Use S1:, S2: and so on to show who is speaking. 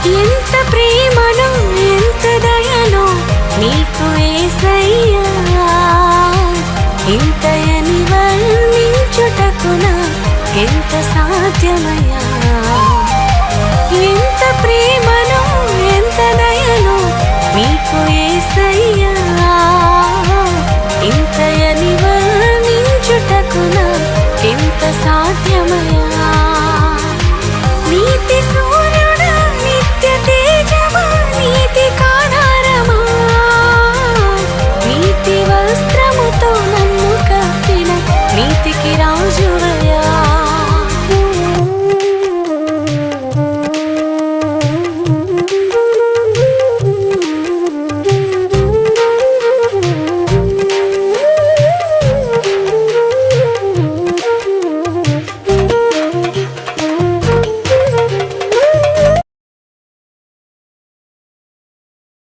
S1: ఎంత ప్రేమనో ఎంత దయనో నీకు యేసయ్యా, ఇంతయని వర్ణించుటకు నాకెంత సాధ్యమయ్యా. ఎంత ప్రేమనో ఎంత దయనో నీకు యేసయ్యా, ఇంతయని వర్ణించుటకు నాకెంత